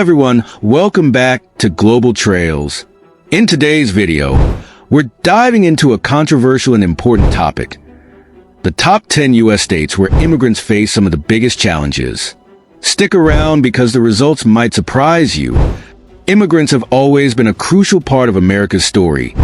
everyone, welcome back to Global Trails. In today's video, we're diving into a controversial and important topic: the top 10 U.S. states where immigrants face some of the biggest challenges. Stick around because the results might surprise you. Immigrants have always been a crucial part of America's story,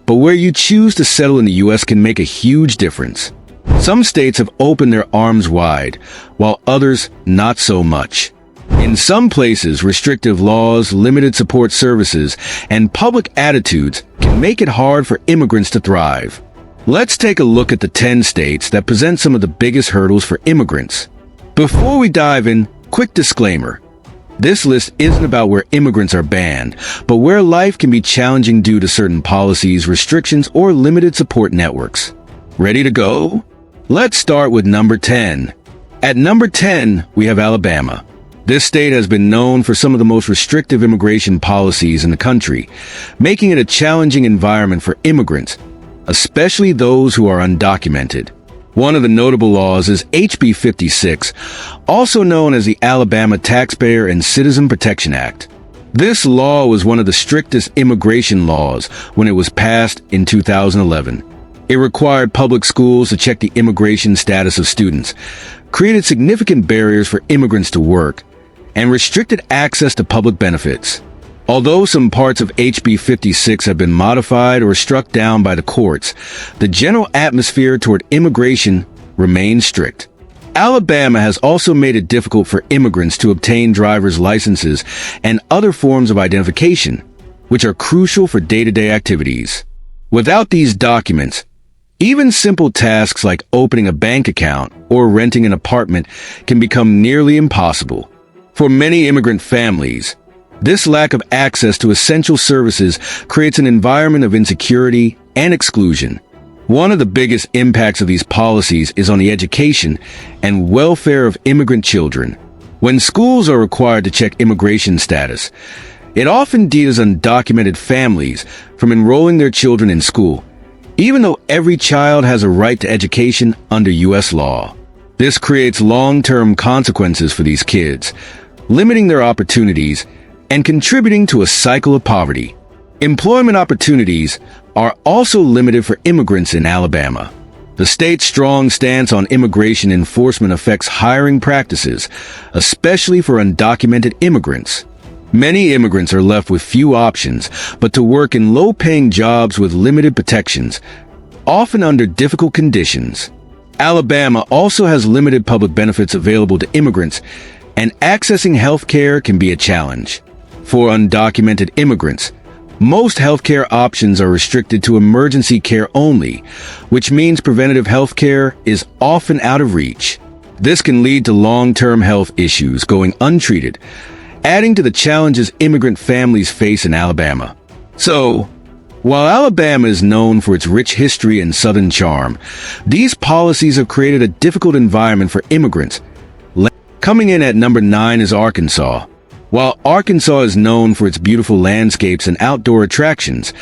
but where you choose to settle in the U.S. can make a huge difference. Some states have opened their arms wide, while others not so much. In some places, restrictive laws, limited support services, and public attitudes can make it hard for immigrants to thrive. Let's take a look at the 10 states that present some of the biggest hurdles for immigrants. Before we dive in, quick disclaimer. This list isn't about where immigrants are banned, but where life can be challenging due to certain policies, restrictions, or limited support networks. Ready to go? Let's start with number 10. At number 10, we have Alabama. This state has been known for some of the most restrictive immigration policies in the country, making it a challenging environment for immigrants, especially those who are undocumented. One of the notable laws is HB 56, also known as the Alabama Taxpayer and Citizen Protection Act. This law was one of the strictest immigration laws when it was passed in 2011. It required public schools to check the immigration status of students, created significant barriers for immigrants to work, and restricted access to public benefits. Although some parts of HB 56 have been modified or struck down by the courts, the general atmosphere toward immigration remains strict. Alabama has also made it difficult for immigrants to obtain driver's licenses and other forms of identification, which are crucial for day-to-day activities. Without these documents, even simple tasks like opening a bank account or renting an apartment can become nearly impossible. For many immigrant families, this lack of access to essential services creates an environment of insecurity and exclusion. One of the biggest impacts of these policies is on the education and welfare of immigrant children. When schools are required to check immigration status, it often deters undocumented families from enrolling their children in school, even though every child has a right to education under U.S. law. This creates long-term consequences for these kids, limiting their opportunities and contributing to a cycle of poverty. Employment opportunities are also limited for immigrants in Alabama. The state's strong stance on immigration enforcement affects hiring practices, especially for undocumented immigrants. Many immigrants are left with few options but to work in low-paying jobs with limited protections, often under difficult conditions. Alabama also has limited public benefits available to immigrants, and accessing health care can be a challenge. For undocumented immigrants, most healthcare options are restricted to emergency care only, which means preventative health care is often out of reach. This can lead to long-term health issues going untreated, adding to the challenges immigrant families face in Alabama. So, while Alabama is known for its rich history and southern charm, these policies have created a difficult environment for immigrants. Coming in at number 9 is Arkansas. While Arkansas is known for its beautiful landscapes and outdoor attractions,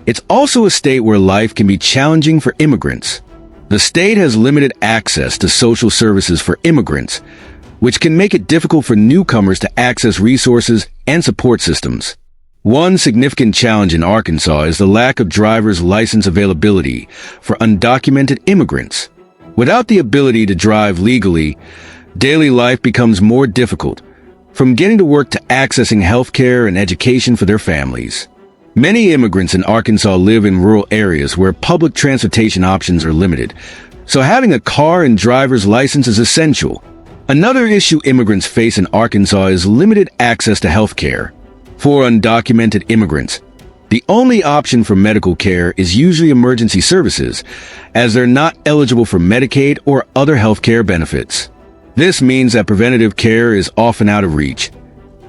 it's also a state where life can be challenging for immigrants. The state has limited access to social services for immigrants, which can make it difficult for newcomers to access resources and support systems. One significant challenge in Arkansas is the lack of driver's license availability for undocumented immigrants. Without the ability to drive legally, daily life becomes more difficult, from getting to work to accessing health care and education for their families. Many immigrants in Arkansas live in rural areas where public transportation options are limited, so having a car and driver's license is essential. Another issue immigrants face in Arkansas is limited access to health care. For undocumented immigrants, the only option for medical care is usually emergency services, as they're not eligible for Medicaid or other health care benefits. This means that preventative care is often out of reach,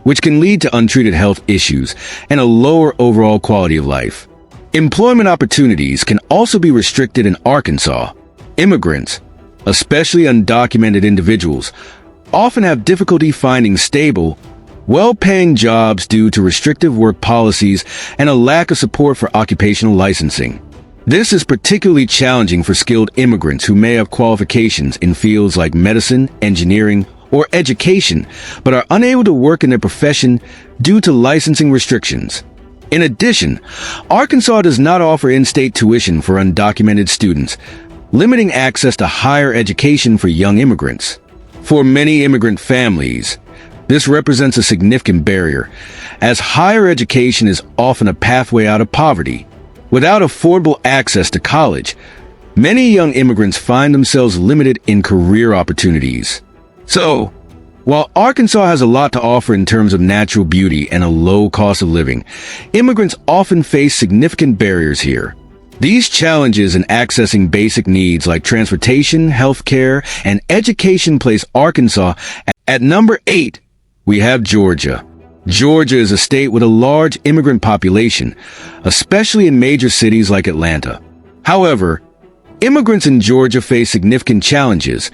which can lead to untreated health issues and a lower overall quality of life. Employment opportunities can also be restricted in Arkansas. Immigrants, especially undocumented individuals, often have difficulty finding stable, well-paying jobs due to restrictive work policies and a lack of support for occupational licensing. This is particularly challenging for skilled immigrants who may have qualifications in fields like medicine, engineering, or education, but are unable to work in their profession due to licensing restrictions. In addition, Arkansas does not offer in-state tuition for undocumented students, limiting access to higher education for young immigrants. For many immigrant families, this represents a significant barrier, as higher education is often a pathway out of poverty. Without affordable access to college, many young immigrants find themselves limited in career opportunities. So, while Arkansas has a lot to offer in terms of natural beauty and a low cost of living, immigrants often face significant barriers here. These challenges in accessing basic needs like transportation, healthcare, and education place Arkansas at number 8. We have Georgia. Georgia is a state with a large immigrant population, especially in major cities like Atlanta. However, immigrants in Georgia face significant challenges,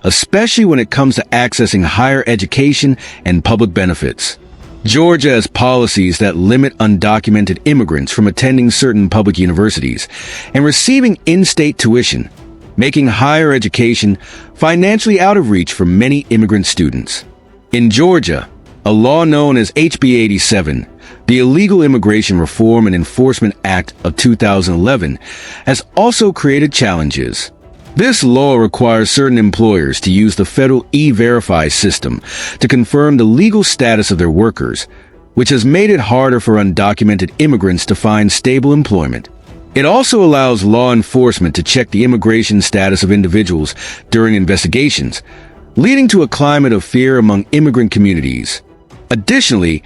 especially when it comes to accessing higher education and public benefits. Georgia has policies that limit undocumented immigrants from attending certain public universities and receiving in-state tuition, making higher education financially out of reach for many immigrant students. In Georgia, a law known as HB 87, the Illegal Immigration Reform and Enforcement Act of 2011, has also created challenges. This law requires certain employers to use the federal E-Verify system to confirm the legal status of their workers, which has made it harder for undocumented immigrants to find stable employment. It also allows law enforcement to check the immigration status of individuals during investigations, leading to a climate of fear among immigrant communities. Additionally,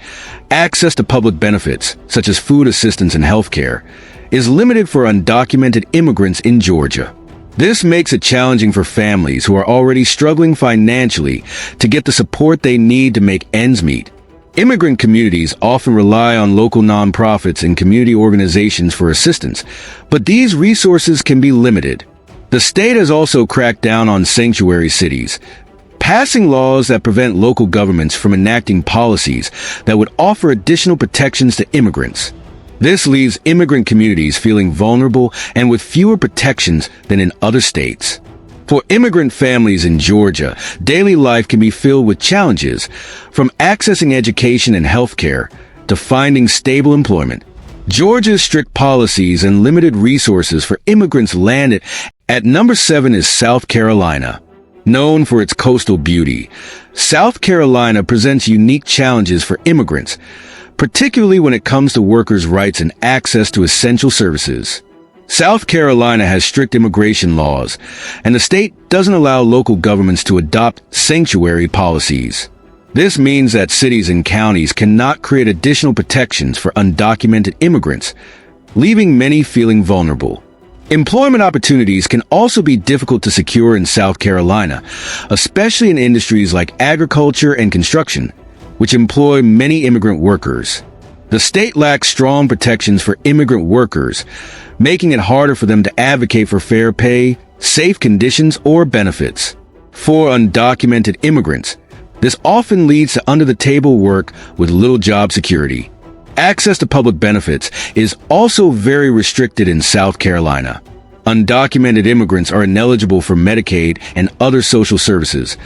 access to public benefits, such as food assistance and healthcare, is limited for undocumented immigrants in Georgia. This makes it challenging for families who are already struggling financially to get the support they need to make ends meet. Immigrant communities often rely on local nonprofits and community organizations for assistance, but these resources can be limited. The state has also cracked down on sanctuary cities, passing laws that prevent local governments from enacting policies that would offer additional protections to immigrants. This leaves immigrant communities feeling vulnerable and with fewer protections than in other states. For immigrant families in Georgia, daily life can be filled with challenges, from accessing education and healthcare to finding stable employment. Georgia's strict policies and limited resources for immigrants land at number 7 is South Carolina. Known for its coastal beauty, South Carolina presents unique challenges for immigrants, particularly when it comes to workers' rights and access to essential services. South Carolina has strict immigration laws, and the state doesn't allow local governments to adopt sanctuary policies. This means that cities and counties cannot create additional protections for undocumented immigrants, leaving many feeling vulnerable. Employment opportunities can also be difficult to secure in South Carolina, especially in industries like agriculture and construction, which employ many immigrant workers. The state lacks strong protections for immigrant workers, making it harder for them to advocate for fair pay, safe conditions, or benefits. For undocumented immigrants, this often leads to under-the-table work with little job security. Access to public benefits is also very restricted in South Carolina. Undocumented immigrants are ineligible for Medicaid and other social services,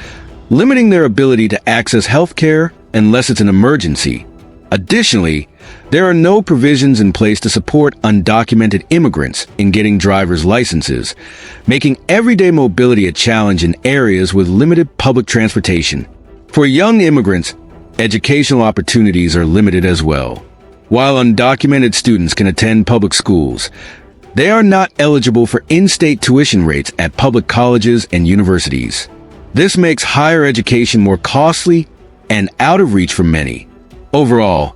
limiting their ability to access health care unless it's an emergency. Additionally, there are no provisions in place to support undocumented immigrants in getting driver's licenses, making everyday mobility a challenge in areas with limited public transportation. For young immigrants, educational opportunities are limited as well. While undocumented students can attend public schools, they are not eligible for in-state tuition rates at public colleges and universities. This makes higher education more costly and out of reach for many. Overall,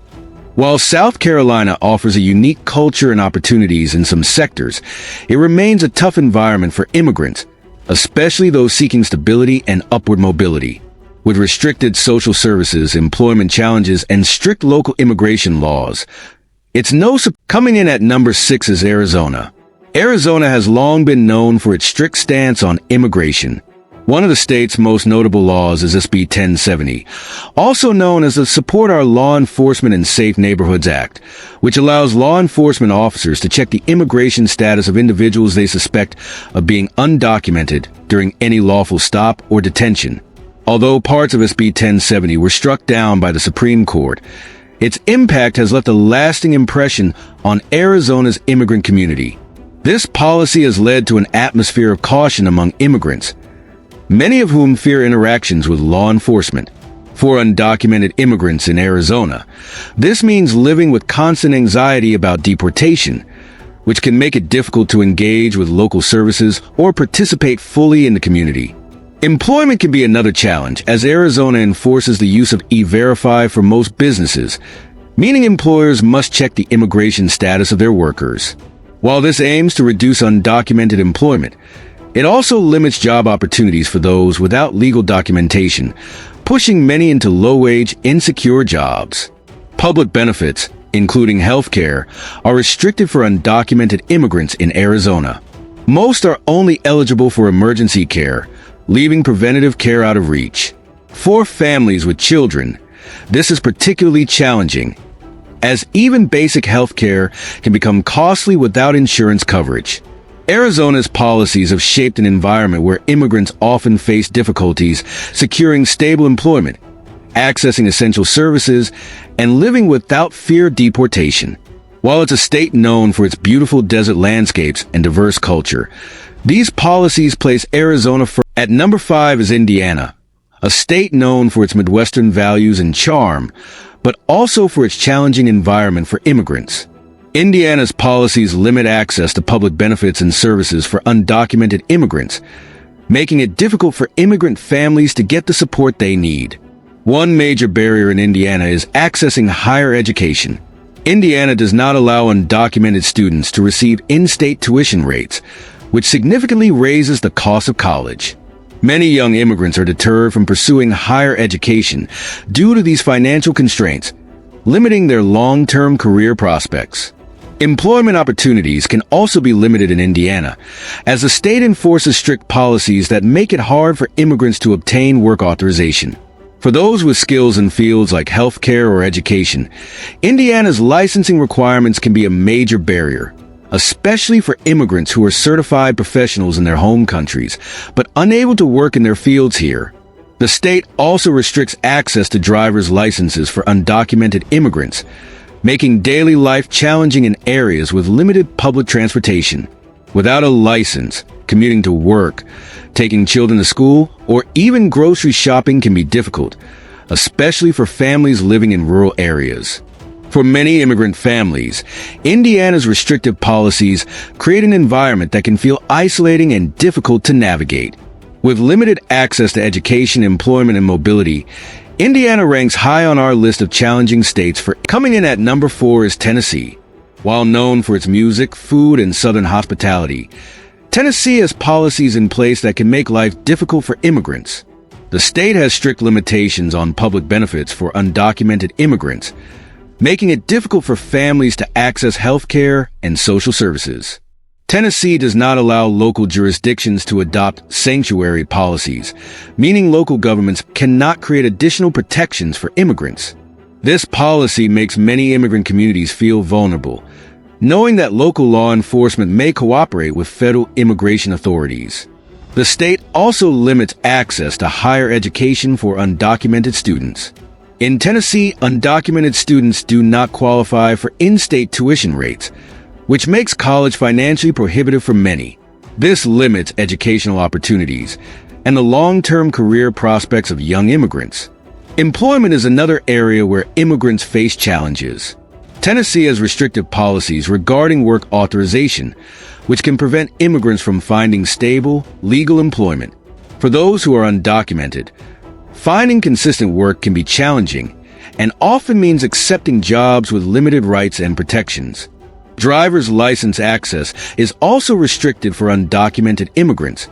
while South Carolina offers a unique culture and opportunities in some sectors, it remains a tough environment for immigrants, especially those seeking stability and upward mobility. With restricted social services, employment challenges, and strict local immigration laws, coming in at number 6 is Arizona. Arizona has long been known for its strict stance on immigration. One of the state's most notable laws is SB 1070, also known as the Support Our Law Enforcement and Safe Neighborhoods Act, which allows law enforcement officers to check the immigration status of individuals they suspect of being undocumented during any lawful stop or detention. Although parts of SB 1070 were struck down by the Supreme Court, its impact has left a lasting impression on Arizona's immigrant community. This policy has led to an atmosphere of caution among immigrants, many of whom fear interactions with law enforcement. For undocumented immigrants in Arizona, this means living with constant anxiety about deportation, which can make it difficult to engage with local services or participate fully in the community. Employment can be another challenge, as Arizona enforces the use of E-Verify for most businesses, meaning employers must check the immigration status of their workers. While this aims to reduce undocumented employment, it also limits job opportunities for those without legal documentation, pushing many into low-wage, insecure jobs. Public benefits, including health care, are restricted for undocumented immigrants in Arizona. Most are only eligible for emergency care, leaving preventative care out of reach. For families with children, this is particularly challenging, as even basic health care can become costly without insurance coverage. Arizona's policies have shaped an environment where immigrants often face difficulties securing stable employment, accessing essential services, and living without fear of deportation. While it's a state known for its beautiful desert landscapes and diverse culture, these policies place Arizona first. At number 5 is Indiana, a state known for its Midwestern values and charm, but also for its challenging environment for immigrants. Indiana's policies limit access to public benefits and services for undocumented immigrants, making it difficult for immigrant families to get the support they need. One major barrier in Indiana is accessing higher education. Indiana does not allow undocumented students to receive in-state tuition rates, which significantly raises the cost of college. Many young immigrants are deterred from pursuing higher education due to these financial constraints, limiting their long-term career prospects. Employment opportunities can also be limited in Indiana, as the state enforces strict policies that make it hard for immigrants to obtain work authorization. For those with skills in fields like healthcare or education, Indiana's licensing requirements can be a major barrier, especially for immigrants who are certified professionals in their home countries, but unable to work in their fields here. The state also restricts access to driver's licenses for undocumented immigrants, making daily life challenging in areas with limited public transportation. Without a license, commuting to work, taking children to school, or even grocery shopping can be difficult, especially for families living in rural areas. For many immigrant families, Indiana's restrictive policies create an environment that can feel isolating and difficult to navigate. With limited access to education, employment, and mobility, Indiana ranks high on our list of challenging states. Coming in at number 4 is Tennessee. While known for its music, food, and southern hospitality, Tennessee has policies in place that can make life difficult for immigrants. The state has strict limitations on public benefits for undocumented immigrants, making it difficult for families to access health care and social services. Tennessee does not allow local jurisdictions to adopt sanctuary policies, meaning local governments cannot create additional protections for immigrants. This policy makes many immigrant communities feel vulnerable, knowing that local law enforcement may cooperate with federal immigration authorities. The state also limits access to higher education for undocumented students. In Tennessee, undocumented students do not qualify for in-state tuition rates, which makes college financially prohibitive for many. This limits educational opportunities and the long-term career prospects of young immigrants. Employment is another area where immigrants face challenges. Tennessee has restrictive policies regarding work authorization, which can prevent immigrants from finding stable, legal employment. For those who are undocumented, finding consistent work can be challenging and often means accepting jobs with limited rights and protections. Driver's license access is also restricted for undocumented immigrants,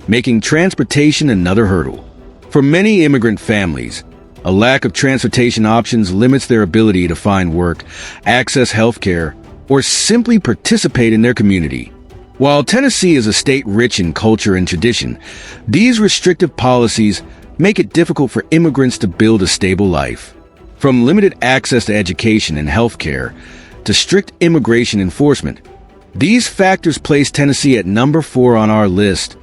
making transportation another hurdle. For many immigrant families, a lack of transportation options limits their ability to find work, access health care, or simply participate in their community. While Tennessee is a state rich in culture and tradition, these restrictive policies make it difficult for immigrants to build a stable life. From limited access to education and health care to strict immigration enforcement, these factors place Tennessee at number 4 on our list.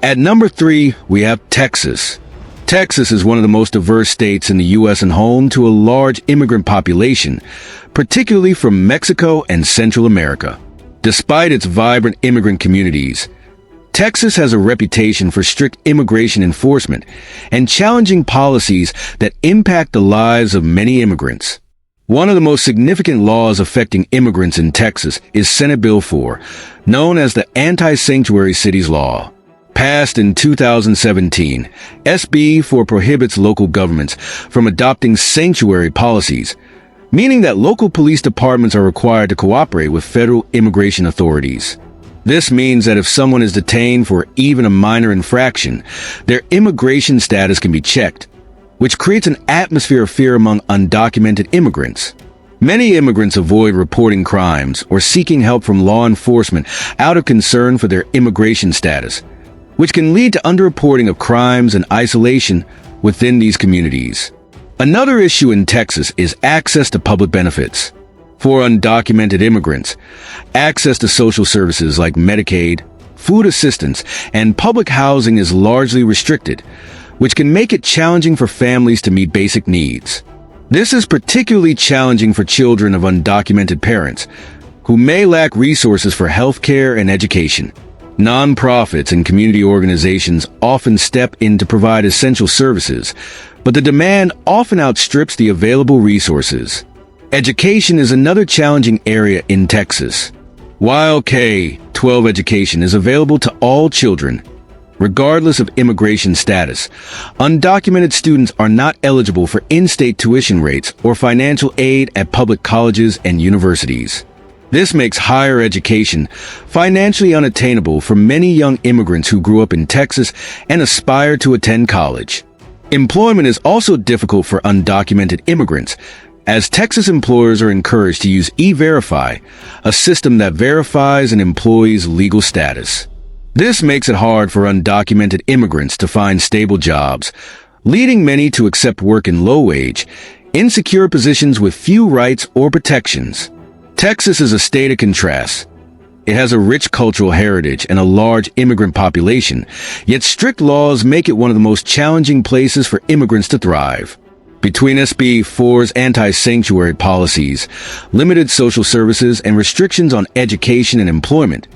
At number 3, we have Texas. Texas is one of the most diverse states in the U.S. and home to a large immigrant population, particularly from Mexico and Central America. Despite its vibrant immigrant communities, Texas has a reputation for strict immigration enforcement and challenging policies that impact the lives of many immigrants. One of the most significant laws affecting immigrants in Texas is Senate Bill 4, known as the Anti-Sanctuary Cities Law. Passed in 2017, SB 4 prohibits local governments from adopting sanctuary policies, meaning that local police departments are required to cooperate with federal immigration authorities. This means that if someone is detained for even a minor infraction, their immigration status can be checked, which creates an atmosphere of fear among undocumented immigrants. Many immigrants avoid reporting crimes or seeking help from law enforcement out of concern for their immigration status, which can lead to underreporting of crimes and isolation within these communities. Another issue in Texas is access to public benefits. For undocumented immigrants, access to social services like Medicaid, food assistance, and public housing is largely restricted, which can make it challenging for families to meet basic needs. This is particularly challenging for children of undocumented parents, who may lack resources for health care and education. Nonprofits and community organizations often step in to provide essential services, but the demand often outstrips the available resources. Education is another challenging area in Texas. While K-12 education is available to all children, regardless of immigration status, undocumented students are not eligible for in-state tuition rates or financial aid at public colleges and universities. This makes higher education financially unattainable for many young immigrants who grew up in Texas and aspire to attend college. Employment is also difficult for undocumented immigrants, as Texas employers are encouraged to use E-Verify, a system that verifies an employee's legal status. This makes it hard for undocumented immigrants to find stable jobs, leading many to accept work in low-wage, insecure positions with few rights or protections. Texas is a state of contrasts. It has a rich cultural heritage and a large immigrant population, yet strict laws make it one of the most challenging places for immigrants to thrive. Between SB 4's anti-sanctuary policies, limited social services, and restrictions on education and employment,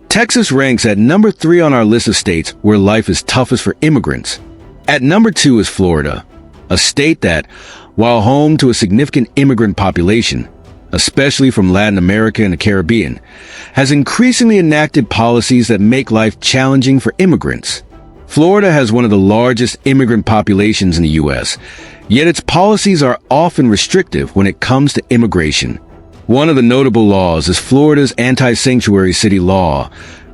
Texas ranks at number 3 on our list of states where life is toughest for immigrants. At number 2 is Florida, a state that, while home to a significant immigrant population, especially from Latin America and the Caribbean, has increasingly enacted policies that make life challenging for immigrants. Florida has one of the largest immigrant populations in the U.S., yet its policies are often restrictive when it comes to immigration. One of the notable laws is Florida's Anti-Sanctuary City Law,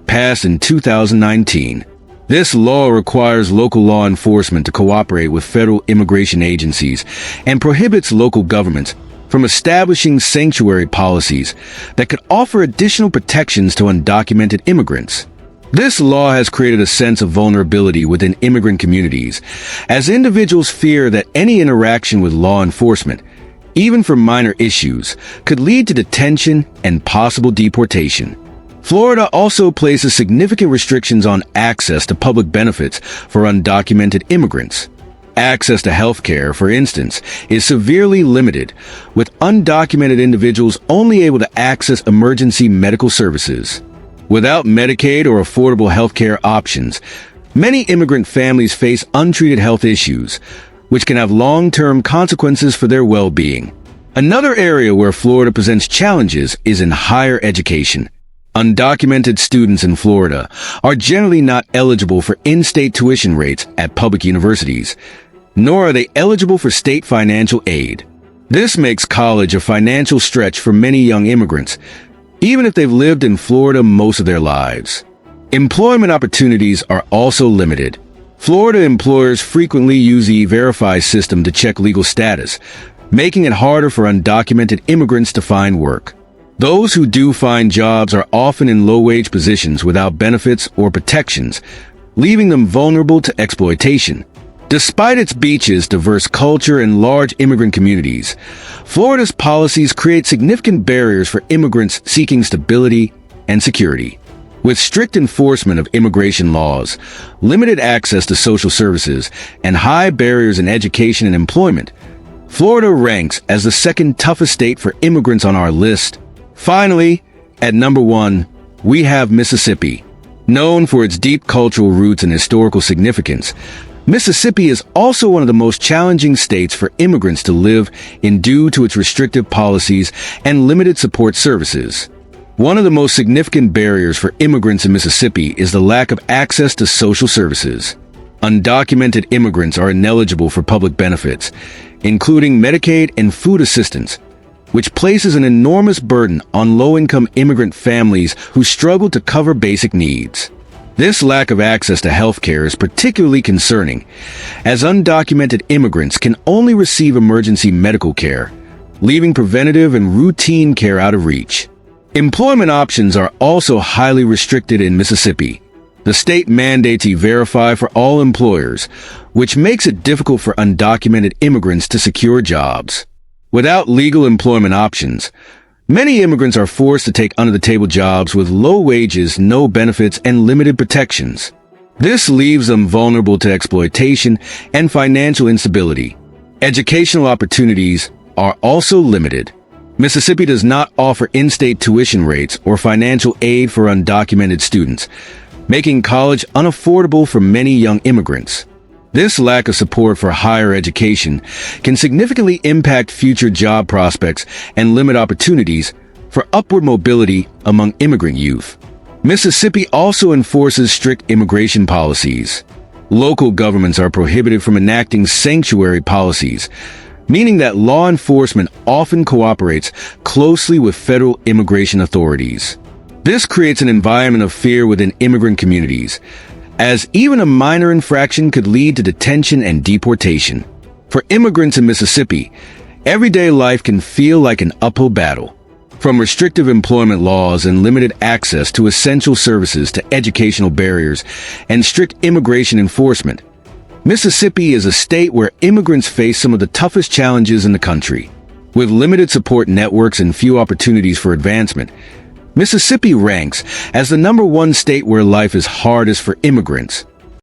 passed in 2019. This law requires local law enforcement to cooperate with federal immigration agencies and prohibits local governments from establishing sanctuary policies that could offer additional protections to undocumented immigrants. This law has created a sense of vulnerability within immigrant communities, as individuals fear that any interaction with law enforcement, even for minor issues, could lead to detention and possible deportation. Florida also places significant restrictions on access to public benefits for undocumented immigrants. Access to health care, for instance, is severely limited, with undocumented individuals only able to access emergency medical services. Without Medicaid or affordable health care options, many immigrant families face untreated health issues, which can have long-term consequences for their well-being. Another area where Florida presents challenges is in higher education. Undocumented students in Florida are generally not eligible for in-state tuition rates at public universities, nor are they eligible for state financial aid. This makes college a financial stretch for many young immigrants, even if they've lived in Florida most of their lives. Employment opportunities are also limited. Florida employers frequently use the E-Verify system to check legal status, making it harder for undocumented immigrants to find work. Those who do find jobs are often in low-wage positions without benefits or protections, leaving them vulnerable to exploitation. Despite its beaches, diverse culture, and large immigrant communities, Florida's policies create significant barriers for immigrants seeking stability and security. With strict enforcement of immigration laws, limited access to social services, and high barriers in education and employment, Florida ranks as the second toughest state for immigrants on our list. Finally, at number 1, we have Mississippi. Known for its deep cultural roots and historical significance, Mississippi is also one of the most challenging states for immigrants to live in due to its restrictive policies and limited support services. One of the most significant barriers for immigrants in Mississippi is the lack of access to social services. Undocumented immigrants are ineligible for public benefits, including Medicaid and food assistance, which places an enormous burden on low-income immigrant families who struggle to cover basic needs. This lack of access to health care is particularly concerning, as undocumented immigrants can only receive emergency medical care, leaving preventative and routine care out of reach. Employment options are also highly restricted in Mississippi. The state mandates E-Verify for all employers, which makes it difficult for undocumented immigrants to secure jobs. Without legal employment options, many immigrants are forced to take under-the-table jobs with low wages, no benefits, and limited protections. This leaves them vulnerable to exploitation and financial instability. Educational opportunities are also limited. Mississippi does not offer in-state tuition rates or financial aid for undocumented students, making college unaffordable for many young immigrants. This lack of support for higher education can significantly impact future job prospects and limit opportunities for upward mobility among immigrant youth. Mississippi also enforces strict immigration policies. Local governments are prohibited from enacting sanctuary policies, meaning that law enforcement often cooperates closely with federal immigration authorities. This creates an environment of fear within immigrant communities, as even a minor infraction could lead to detention and deportation. For immigrants in Mississippi, everyday life can feel like an uphill battle. From restrictive employment laws and limited access to essential services to educational barriers and strict immigration enforcement, Mississippi is a state where immigrants face some of the toughest challenges in the country. With limited support networks and few opportunities for advancement, Mississippi ranks as the number 1 state where life is hardest for immigrants.